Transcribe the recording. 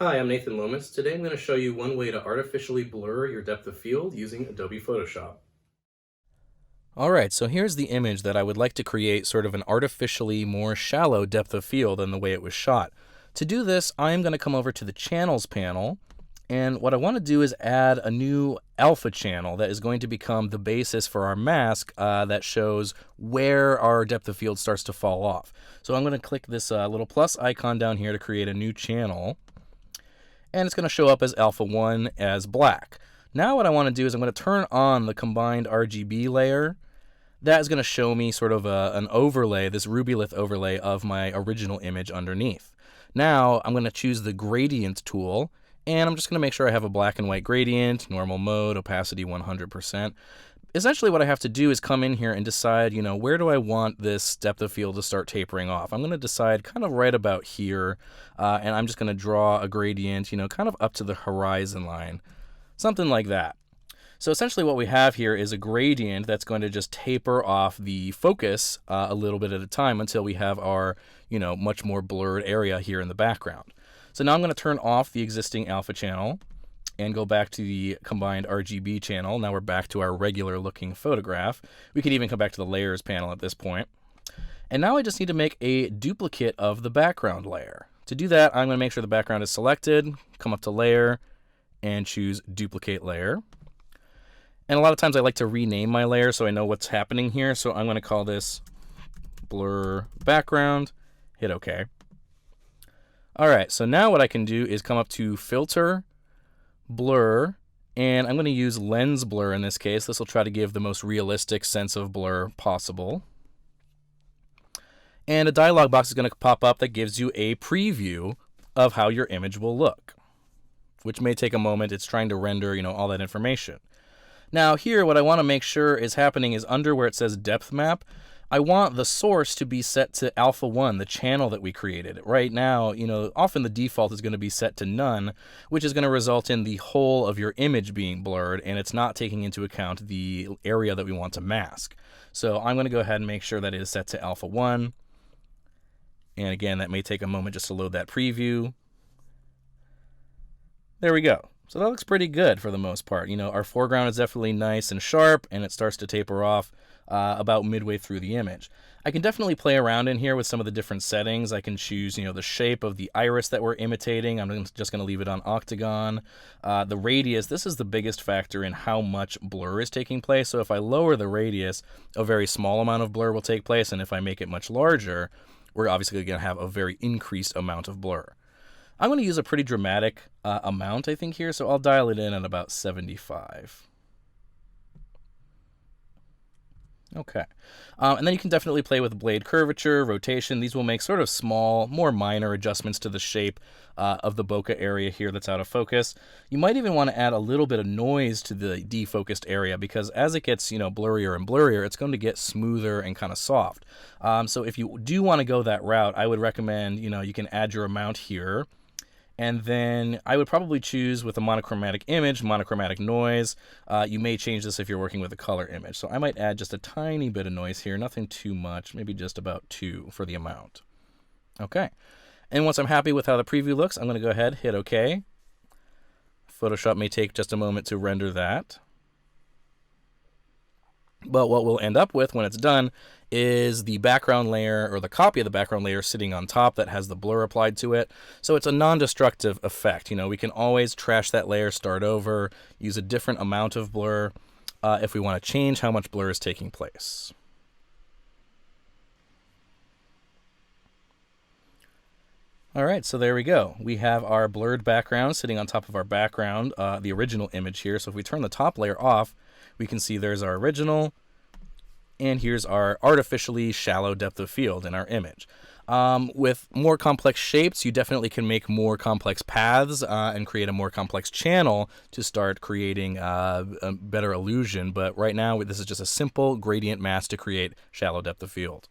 Hi, I'm Nathan Lomas. Today I'm going to show you one way to artificially blur your depth of field using Adobe Photoshop. Alright, so here's the image that I would like to create sort of an artificially more shallow depth of field than the way it was shot. To do this, I'm going to come over to the Channels panel, and what I want to do is add a new alpha channel that is going to become the basis for our mask that shows where our depth of field starts to fall off. So I'm going to click this little plus icon down here to create a new channel, and it's going to show up as alpha 1 as black. Now what I want to do is I'm going to turn on the combined RGB layer. That is going to show me sort of an overlay, this rubylith overlay of my original image underneath. Now I'm going to choose the gradient tool, and I'm just going to make sure I have a black and white gradient, normal mode, opacity 100%. Essentially what I have to do is come in here and decide, where do I want this depth of field to start tapering off? I'm going to decide kind of right about here, and I'm just going to draw a gradient, kind of up to the horizon line, something like that. So essentially what we have here is a gradient that's going to just taper off the focus a little bit at a time until we have our, much more blurred area here in the background. So now I'm going to turn off the existing alpha channel and go back to the combined RGB channel. Now we're back to our regular looking photograph. We could even come back to the layers panel at this point. And now I just need to make a duplicate of the background layer. To do that, I'm going to make sure the background is selected, come up to layer, and choose duplicate layer. And a lot of times I like to rename my layer so I know what's happening here. So I'm going to call this blur background, hit OK. All right, so now what I can do is come up to filter, blur, and I'm going to use lens blur in this case. This will try to give the most realistic sense of blur possible. And a dialog box is going to pop up that gives you a preview of how your image will look, which may take a moment. It's trying to render, all that information. Now here, what I want to make sure is happening is under where it says depth map, I want the source to be set to alpha 1, the channel that we created. Right now, often the default is going to be set to none, which is going to result in the whole of your image being blurred, and it's not taking into account the area that we want to mask. So I'm going to go ahead and make sure that it is set to alpha 1. And again, that may take a moment just to load that preview. There we go. So that looks pretty good for the most part. Our foreground is definitely nice and sharp, and it starts to taper off about midway through the image. I can definitely play around in here with some of the different settings. I can choose, the shape of the iris that we're imitating. I'm just going to leave it on octagon. The radius, this is the biggest factor in how much blur is taking place. So if I lower the radius, a very small amount of blur will take place, and if I make it much larger, we're obviously going to have a very increased amount of blur. I'm going to use a pretty dramatic amount, I think, here, so I'll dial it in at about 75. Okay. And then you can definitely play with blade curvature, rotation. These will make sort of small, more minor adjustments to the shape of the bokeh area here that's out of focus. You might even want to add a little bit of noise to the defocused area because as it gets, blurrier and blurrier, it's going to get smoother and kind of soft. So if you do want to go that route, I would recommend, you can add your amount here. And then I would probably choose with a monochromatic image, monochromatic noise. You may change this if you're working with a color image. So I might add just a tiny bit of noise here, nothing too much, maybe just about 2 for the amount. Okay. And once I'm happy with how the preview looks, I'm going to go ahead, hit OK. Photoshop may take just a moment to render that. But what we'll end up with when it's done is the background layer or the copy of the background layer sitting on top that has the blur applied to it. So it's a non-destructive effect. We can always trash that layer, start over, use a different amount of blur if we want to change how much blur is taking place. All right, so there we go. We have our blurred background sitting on top of our background, the original image here. So if we turn the top layer off, we can see there's our original, and here's our artificially shallow depth of field in our image. With more complex shapes, you definitely can make more complex paths and create a more complex channel to start creating a better illusion. But right now, this is just a simple gradient mask to create shallow depth of field.